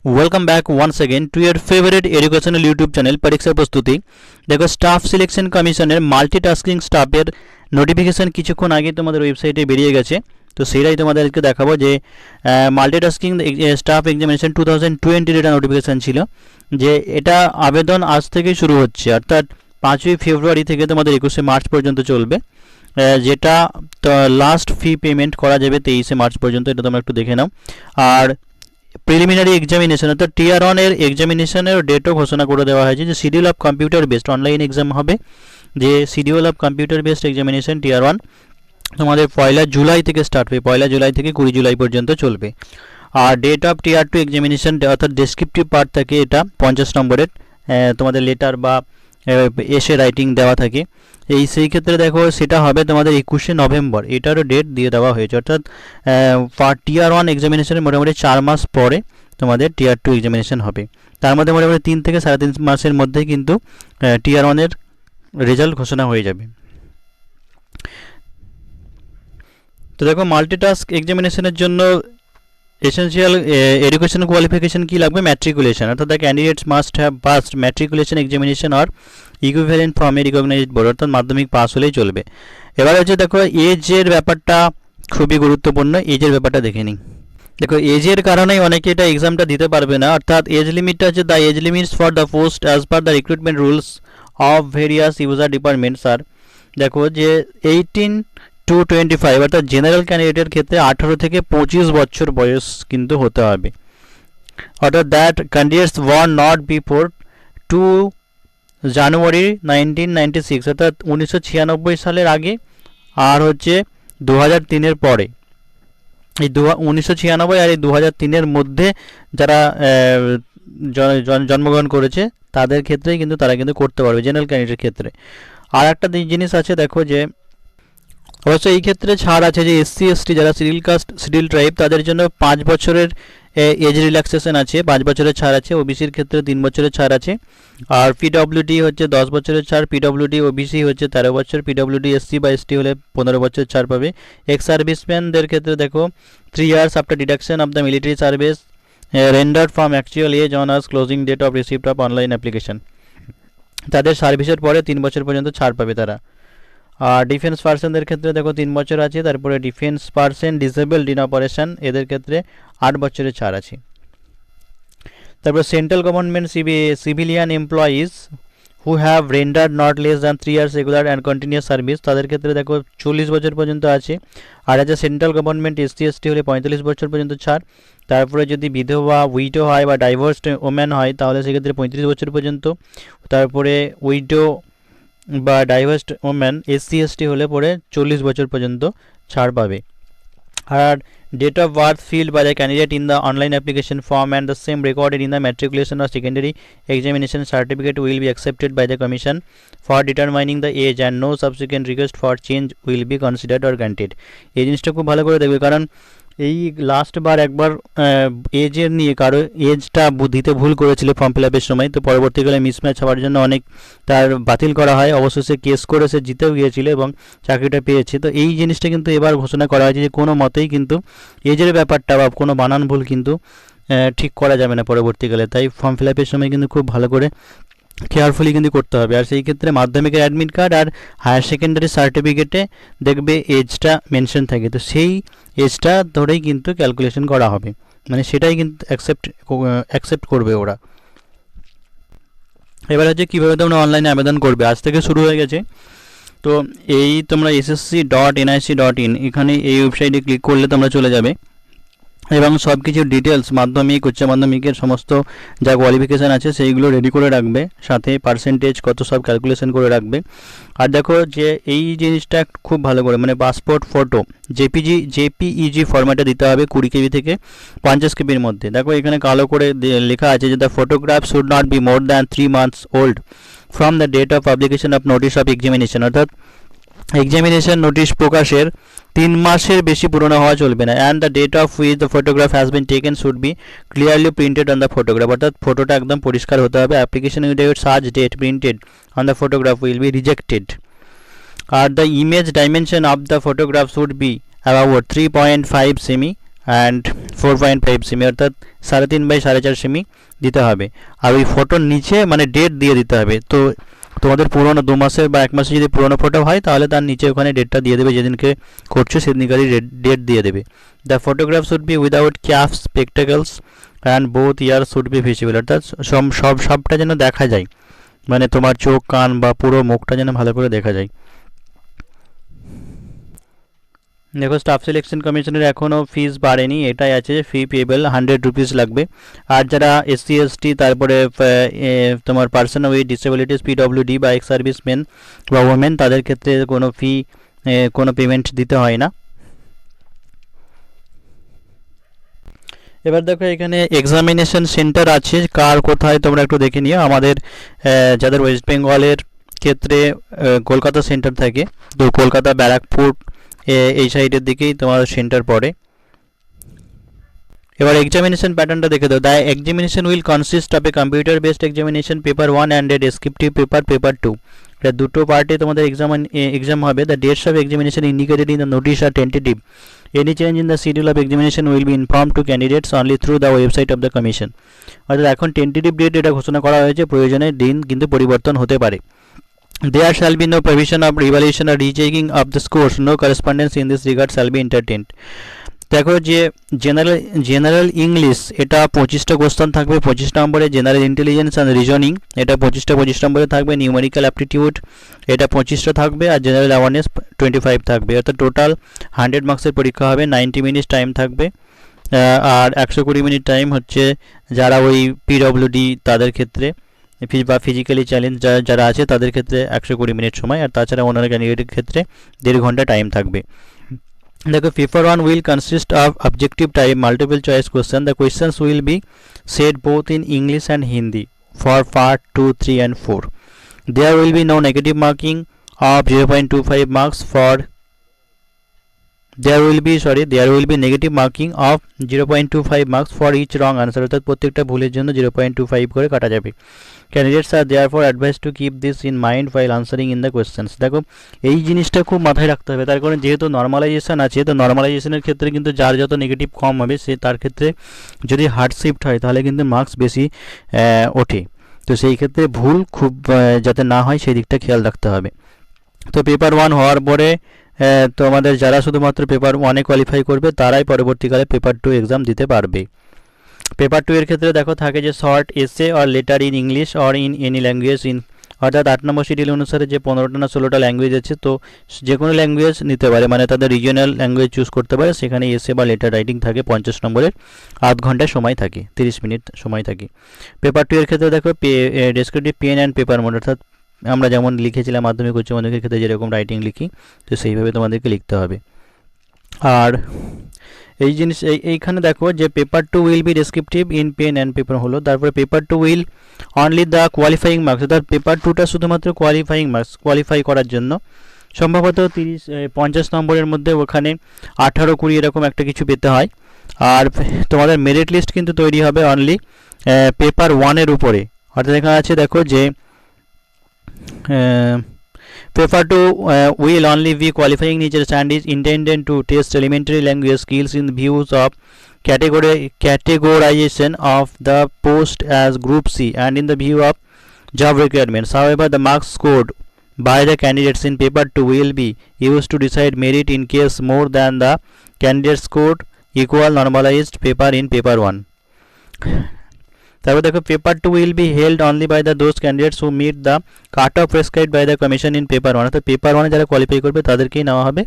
Welcome back once again to your favourite educational YouTube channel Pariksha Prastuti. देखो staff selection commissioner multitasking स्टाफेर notification किछुक्षण आगे तुम्हारे वेबसाइटे बेरिये गेছে। तो सेटाই তোমাদেরকে দেখাবো যে মাল্টিটাস্কিং স্টাফ এক্সামিনেশন 2020 এর নোটিফিকেশন ছিল যে এটা আবেদন আজ থেকে শুরু হচ্ছে, অর্থাৎ 5ই ফেব্রুয়ারি থেকে তোমাদের 21শে মার্চ পর্যন্ত চলবে, যেটা লাস্ট ফি পেমেন্ট করা যাবে 23শে মার্চ পর্যন্ত। এটা তোমরা একটু দেখে নাও। আর প্রিলিমিনারি এক্সামিনেশন অর্থাৎ টিয়ার 1 এর এক্সামিনেশনের ডেটও ঘোষণা করে দেওয়া হয়েছে যে schedule of computer based online exam হবে। যে schedule of computer based examination tier 1 তোমাদের 1 জুলাই থেকে স্টার্ট হবে, 1 জুলাই থেকে 20 জুলাই পর্যন্ত চলবে। আর ডেট অফ টিয়ার 2 এক্সামিনেশন অর্থাৎ ডেসক্রিপটিভ পার্ট থাকে, এটা 50 নম্বরের তোমাদের লেটার বা এসে রাইটিং দেওয়া থাকে। সেই ক্ষেত্রে দেখো সেটা হবে তোমাদের 21শে নভেম্বর, এটারও ডেট দিয়ে দেওয়া হয়েছে। অর্থাৎ টিয়ার 1 এক্সামিনেশনের মোটামুটি 4 মাস পরে তোমাদের টিয়ার 2 এক্সামিনেশন হবে। তার মধ্যে মোটামুটি 3 থেকে 3.5 মাসের মধ্যে কিন্তু টিয়ার 1 এর রেজাল্ট ঘোষণা হয়ে যাবে। তো দেখো মাল্টিটাস্ক এক্সামিনেশনের জন্য এসেনশিয়াল এডুকেশন কোয়ালিফিকেশন কি লাগবে? ম্যাট্রিকুলেশন, অর্থাৎ the candidates must have passed matriculation examination or equivalent from a recognised board, অর্থাৎ মাধ্যমিক পাস হলেই চলবে। এবার হচ্ছে দেখো এজের ব্যাপারটা খুবই গুরুত্বপূর্ণ, এজের ব্যাপারটা দেখে নিই। দেখো এজের কারণেই অনেকে এটা এক্সামটা দিতে পারবে না, অর্থাৎ এজ লিমিটটা হচ্ছে the age limits for the post as per the recruitment rules of various user departments আর দেখো যে 18 to 25 অর্থাৎ জেনারেল ক্যান্ডিডেটের ক্ষেত্রে 18 থেকে 25 বছর বয়স কিন্তু হতে হবে। অর্থাৎ that candidates were not before 2 জানুয়ারি 1996 অর্থাৎ 1996 সালের আগে, আর হচ্ছে 2003 এর পরে। এই 1996 আর এই 2003 মধ্যে যারা জন্মগ্রহণ করেছে তাদের ক্ষেত্রেই কিন্তু তারা কিন্তু করতে পারবে জেনারেল ক্যান্ডিডেটের ক্ষেত্রে। আর একটা জিনিস আছে দেখো যে অবশ্য এই ক্ষেত্রে ছাড় আছে যে এসসি এসটি যারা শিডিউল কাস্ট শিডিউল ট্রাইব তাদের জন্য 5 বছরের এজ রিল্যাক্সেশন আছে, 5 বছরের ছাড় আছে। ওবিসির ক্ষেত্রে 3 বছরের ছাড় আছে। আর পিডব্লিউডি হচ্ছে 10 বছরের ছাড়, পিডব্লিউডি ওবিসি হচ্ছে 13 বছর, পিডব্লিউডি এসসি বা এসটি হলে 15 বছর ছাড় পাবে। এক্স সার্ভিসম্যানদের ক্ষেত্রে দেখো 3 years after deduction of the military service rendered from actual age on as closing date of receipt of online application, তাদের সার্ভিসের পরে 3 বছর পর্যন্ত ছাড় পাবে তারা। আর ডিফেন্স পার্সনদের ক্ষেত্রে দেখো 3 বছর আছে। তারপরে defence person disabled in operation এদের ক্ষেত্রে 8 বছরের ছাড় আছে। তারপরে central government civilian employees who have rendered not less than 3 years regular and continuous service তাদের ক্ষেত্রে দেখো 40 বছর পর্যন্ত আছে। আর আছে সেন্ট্রাল গভর্নমেন্ট এসসি এসটি হলে 45 বছর পর্যন্ত ছাড়। তারপরে যদি বিধবা উইডো হয় বা ডাইভোর্সড ওম্যান হয় তাহলে সেক্ষেত্রে 35 বছর পর্যন্ত। তারপরে উইডো বা ডাইভার্সড ওম্যান এসসি এসটি হলে পরে 40 বছর পর্যন্ত ছাড় পাবে। আর date of birth filled by the candidate in the online application form and the same recorded in the matriculation or secondary examination certificate will be accepted by the commission for determining the age and no subsequent request for change will be considered or granted. এই জিনিসটা খুব ভালো করে দেখবে, কারণ এই last বার একবার এজের নিয়ে কারো এজটা দিতে ভুল করেছিল ফর্ম ফিল আপের সময়, তো পরবর্তীকালে মিসম্যাচ হওয়ার জন্য অনেক তার বাতিল করা হয়। অবশেষে কেস করে সে জিতেও গিয়েছিল এবং চাকরিটা পেয়েছে। তো এই জিনিসটা কিন্তু এবার ঘোষণা করা হয়েছে যে কোনো মতেই কিন্তু এজের ব্যাপারটা বা কোনো বানান ভুল কিন্তু ঠিক করা যাবে না পরবর্তীকালে। তাই ফর্ম ফিল আপের সময় কিন্তু খুব ভালো করে কেয়ারফুলি কিন্তু করতে হবে। আর সেই ক্ষেত্রে মাধ্যমিকের অ্যাডমিট কার্ড আর হায়ার সেকেন্ডারি সার্টিফিকেটে দেখবে এজটা মেনশন থাকে, তো সেই এজটা ধরেই কিন্তু ক্যালকুলেশন করা হবে, মানে সেটাই কিন্তু অ্যাকসেপ্ট করবে ওরা। এবার হচ্ছে কীভাবে তোমরা অনলাইনে আবেদন করবে, আজ থেকে শুরু হয়ে গেছে। তো এই তোমরা ssc.nic.in এখানে এই ওয়েবসাইটে ক্লিক করলে তোমরা চলে যাবে এবং সব কিছু ডিটেলস মাধ্যমিক উচ্চ মাধ্যমিকের সমস্ত যা কোয়ালিফিকেশান আছে সেইগুলো রেডি করে রাখবে, সাথে পার্সেন্টেজ কত সব ক্যালকুলেশন করে রাখবে। আর দেখো যে এই জিনিসটা খুব ভালো করে মানে পাসপোর্ট ফটো জেপিইজি ফরম্যাটে দিতে হবে 20 KB থেকে 50 KBর মধ্যে। দেখো এখানে কালো করে লেখা আছে যে the photograph should not be more than 3 months old from the date of publication of notice of examination, অর্থাৎ এক্সামিনেশন নোটিশ প্রকাশের 3 মাসের বেশি পুরনো হওয়া চলবে না। And the date of which the photograph has been taken should be clearly printed on the photograph, অর্থাৎ ফটোটা একদম পরিষ্কার হতে হবে। Application with such date printed on the photograph will be rejected. আর the image dimension of the photograph should be about 3.5 semi and 4.5 semi, অর্থাৎ 3.5 by 4.5 semi দিতে হবে। আর ওই ফটোর নিচে মানে ডেট দিয়ে দিতে হবে। তো তোমাদের পুরোনো 2 মাসের বা 1 মাসের যদি পুরোনো ফটো হয় তাহলে তার নিচে ওখানে ডেটটা দিয়ে দেবে, যেদিনকে করছো সেদিনকারই ডেট দিয়ে দেবে। The photograph should be without caps, spectacles and both ear should be visible, অর্থাৎ সবটা যেন দেখা যায়, মানে তোমার চোখ কান বা পুরো মুখটা যেন ভালো করে দেখা যায়। দেখো স্টাফ সিলেকশন কমিশনের এখনও ফিস বাড়েনি, এটাই আছে ফি পেয়েবল 100 রুপিস লাগবে। আর যারা এসসি এসটি তারপরে তোমার পার্সন উইথ ডিসেবিলিটিস পিডব্লিউডি বা এক্স সার্ভিসম্যান বা ওমেন, তাদের ক্ষেত্রে কোনো ফি কোনো পেমেন্ট দিতে হয় না। এবার দেখো এখানে এক্সামিনেশন সেন্টার আছে কার কোথায় তোমরা একটু দেখে নিও। আমাদের যাদের ওয়েস্ট বেঙ্গলের ক্ষেত্রে কলকাতা সেন্টার থাকে, তো কলকাতা ব্যারাকপুর এই সাইডের দিকেই তোমার সেন্টার পড়ে। এবার এক্সামিনেশন প্যাটার্নটা দেখে দাও। The examination will consist of a computer based examination paper 1 and a descriptive paper 2। এটা দুটো পার্টে তোমাদের এক্সাম হবে। The dates of examination indicated in the notice are tentative. Any change in the schedule of examination will be informed to candidates only through the website of the commission. অর্থাৎ এখন tentative date এটা ঘোষণা করা হয়েছে, প্রয়োজনে দিন কিন্তু পরিবর্তন হতে পারে। There shall be no provision of revaluation or rechecking of the scores. No correspondence in this regard shall be entertained. দেখো যে জেনারেল ইংলিশ এটা 25টা কোশ্চেন থাকবে 25 নম্বরে। জেনারেল ইন্টেলিজেন্স অ্যান্ড রিজনিং এটা 25 নম্বরে থাকবে। নিউমেরিক্যাল অ্যাপটিটিউড এটা 25টা থাকবে। আর জেনারেল অ্যাওয়ারনেস 25 থাকবে। অর্থাৎ টোটাল 100 মার্কসের পরীক্ষা হবে। 90 মিনিট টাইম থাকবে। আর 120 মিনিট টাইম হচ্ছে যারা ওই পিডব্লিউডি তাদের ক্ষেত্রে বা ফিজিক্যালি চ্যালেঞ্জ যারা আছে তাদের ক্ষেত্রে 120 মিনিট সময়। আর তাছাড়া অন্যান্য ক্যান্ডিডেটের ক্ষেত্রে 1.5 ঘন্টা টাইম থাকবে। দেখো paper 1 will consist of objective type multiple choice question. The questions will be set both in English and Hindi for part 2, 3 and 4. There will be no negative marking of 0.25 marks for there will be negative marking of 0.25 marks for each wrong answer, অর্থাৎ প্রত্যেকটা ভুলের জন্য 0.25 করে কাটা যাবে। Candidates are therefore advised to keep this in mind while answering in the questions. দেখো এই জিনিসটা খুব মাথায় রাখতে হবে, তার কারণ যেহেতু নর্মালাইজেশন আছে, তো নর্মালাইজেশনের ক্ষেত্রে কিন্তু যার যত নেগেটিভ কম হবে সে তার ক্ষেত্রে যদি হার্ড শিফট হয় তাহলে কিন্তু মার্কস বেশি ওঠে। তো সেই ক্ষেত্রে ভুল খুব যাতে না হয় সেই দিকটা খেয়াল রাখতে হবে। তো পেপার 1 হওয়ার পরে তো আমাদের যারা শুধুমাত্র পেপার 1-এ কোয়ালিফাই করবে তারাই পরবর্তীকালে পেপার 2 এক্সাম দিতে পারবে। পেপার 2 এর ক্ষেত্রে দেখো থাকে যে শর্ট এসে or letter in English or in any language in, অর্থাৎ 8 নম্বর শিডিউল অনুসারে যে 15টা না 16টা ল্যাঙ্গুয়েজ আছে, তো যে কোনো ল্যাঙ্গুয়েজ নিতে পারে, মানে তাদের রিজিওনাল ল্যাঙ্গুয়েজ চুজ করতে পারে। সেখানে এসে বা লেটার রাইটিং থাকে 50 নম্বরের, আধ ঘন্টা সময় থাকে, 30 মিনিট সময় থাকে। পেপার 2 এর ক্ষেত্রে দেখো descriptive pen and paper mode, অর্থাৎ আমরা যেমন লিখেছিলাম মাধ্যমিক উচ্চ মাধ্যমিকের ক্ষেত্রে যেরকম রাইটিং লিখি, তো সেইভাবে তোমাদেরকে লিখতে হবে। আর এই জিনিস এইখানে দেখো যে paper 2 will be descriptive in pen and paper হলো। তারপরে paper 2 will only the qualifying marks, অর্থাৎ পেপার 2টা শুধুমাত্র কোয়ালিফাইং মার্কস, কোয়ালিফাই করার জন্য। সম্ভবত 50 নম্বরের মধ্যে ওখানে 18-20 এরকম একটা কিছু পেতে হয়। আর তোমাদের মেরিট লিস্ট কিন্তু তৈরি হবে অনলি পেপার 1-এর উপরে। অর্থাৎ এখানে আছে দেখো যে Paper 2 will only be qualifying nature and is intended to test elementary language skills in views of categorization of the post as Group C and in the view of job requirements. However, the marks scored by the candidates in Paper 2 will be used to decide merit in case more than the candidates scored equal normalized paper in Paper 1. তারপর দেখো paper 2 will be held only by the those candidates who meet the cut off prescribed by the commission in paper 1, অর্থাৎ paper 1-এ যারা qualify করবে তাদেরকেই নেওয়া হবে।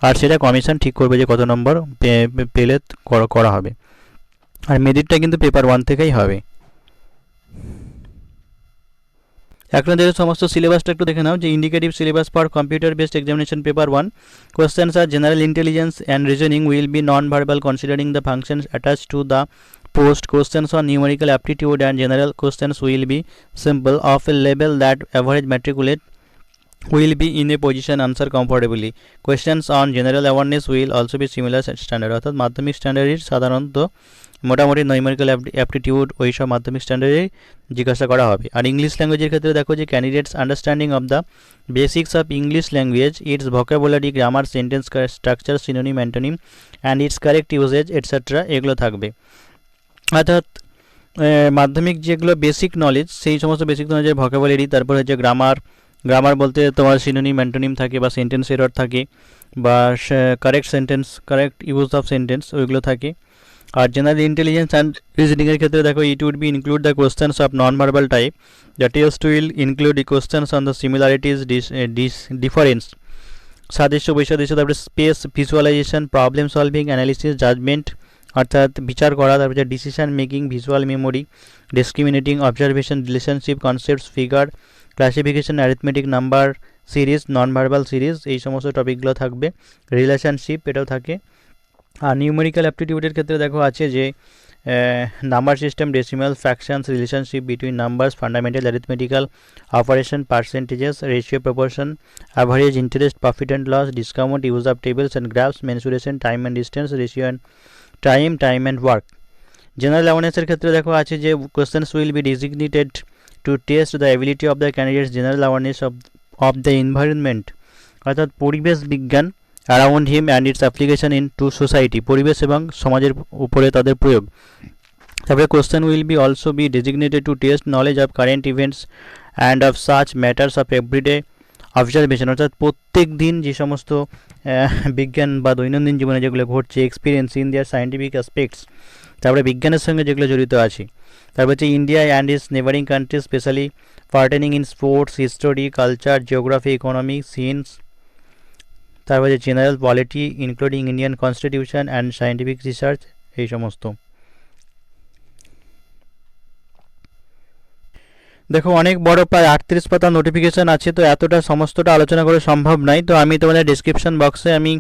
আর সেটা commission ঠিক করবে যে কত নম্বর পেলে করা হবে। আর মেরিটটা কিন্তু পেপার 1 থেকেই হবে। এখন দেখো সমস্ত সিলেবাসটা একটু দেখে নাও যে indicative syllabus for computer based examination paper 1 questions are general intelligence and reasoning will be non verbal considering the functions attached to the post. Questions on numerical aptitude and general questions will be simple of a level that average matriculate will be in a position answer comfortably. Questions on general awareness will also be similar standard, অর্থাৎ মাধ্যমিক স্ট্যান্ডার্ডের সাধারণত মোটামুটি numerical aptitude ওই সব মাধ্যমিক স্ট্যান্ডার্ডে জিজ্ঞাসা করা হবে। আর ইংলিশ ল্যাঙ্গুয়েজের ক্ষেত্রে দেখো যে candidates understanding of the basics of English language, it's vocabulary, grammar, sentence structure, synonym, antonym and it's correct uses etcetera, এগুলো থাকবে। অর্থাৎ মাধ্যমিক যেগুলো বেসিক নলেজ, সেই সমস্ত বেসিক নলেজের ভোকাবুলারি, তারপর হচ্ছে গ্রামার বলতে তোমার সিনোনিম, অ্যান্টোনিম থাকে বা সেন্টেন্স এরর থাকে বা কারেক্ট ইউজ অফ সেন্টেন্স ওইগুলো থাকে। আর জেনারেল ইন্টেলিজেন্স অ্যান্ড রিজনিংয়ের ক্ষেত্রে দেখো it would be include the questions of non verbal type, the test will include the questions on the similarities, difference, সাদৃশ্য বৈসাদৃশ্য, তারপরে space, visualisation, problem solving, analysis, judgement অর্থাৎ বিচার করা, তারপরে decision making, visual memory, discriminating, observation, relationship, concepts, figure, classification, arithmetic, number series, non verbal series, এই সমস্ত টপিকগুলো থাকবে। রিলেশনশিপ এটাও থাকে। আর নিউমেরিক্যাল অ্যাপটিটিউডের ক্ষেত্রে দেখো আছে যে number system, decimal, fractions, relationship between numbers, fundamental arithmetical operation, percentages, ratio, proportion, average, interest, profit and loss, discount, use of tables and graphs, mensuration, time and distance, ratio and time and work. General অ্যাওয়ারনেসের ক্ষেত্রে দেখো আছে যে questions will be designated to test the ability of the candidates general awareness of the environment, অর্থাৎ পরিবেশ বিজ্ঞান around him and its application in to society, পরিবেশ এবং সমাজের উপরে তাদের প্রয়োগ। তারপরে question will be also be designated to test knowledge of current events and of such matters of everyday observation, অর্থাৎ প্রত্যেক দিন যে সমস্ত বিজ্ঞান বা দৈনন্দিন জীবনে যেগুলো ঘটছে, experience in their scientific aspects, তারপরে বিজ্ঞানের সঙ্গে যেগুলো জড়িত আছে। তারপর হচ্ছে India and it's neighbouring country specially pertaining in sports, history, culture, geography, economy, science, তারপর হচ্ছে general polity including Indian constitution and scientific research, এই সমস্ত। দেখো অনেক বড়, প্রায় 38 পাতা নোটিফিকেশান আছে, তো এতটা সমস্তটা আলোচনা করা সম্ভব নয়। তো আমি তোমাদের ডিসক্রিপশন বক্সে আমি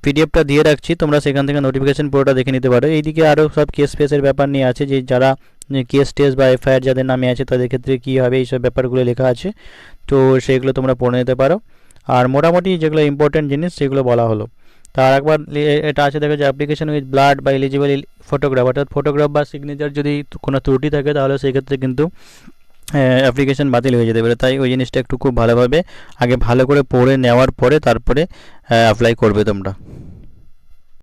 পিডিএফটা দিয়ে রাখছি, তোমরা সেখান থেকে নোটিফিকেশান পুরোটা দেখে নিতে পারো। এইদিকে আরও সব কেস ফেসের ব্যাপার নিয়ে আছে, যে যারা কেস টেস বা এফআইআর যাদের নামে আছে তাদের ক্ষেত্রে কী হবে, এইসব ব্যাপারগুলো লেখা আছে, তো সেগুলো তোমরা পড়ে নিতে পারো। আর মোটামুটি যেগুলো ইম্পর্টেন্ট জিনিস সেগুলো বলা হলো। তার একবার এটা আছে দেখো যে অ্যাপ্লিকেশন উইথ ব্লাড বা এলিজিবল ফটোগ্রাফ, অর্থাৎ ফটোগ্রাফ বা সিগনেচার যদি কোনো ত্রুটি থাকে তাহলে সেই ক্ষেত্রে কিন্তু অ্যাপ্লিকেশন বাতিল হয়ে যেতে পারে। তাই ওই জিনিসটা একটু খুব ভালোভাবে আগে ভালো করে পড়ে নেওয়ার পরে তারপরে অ্যাপ্লাই করবে তোমরা।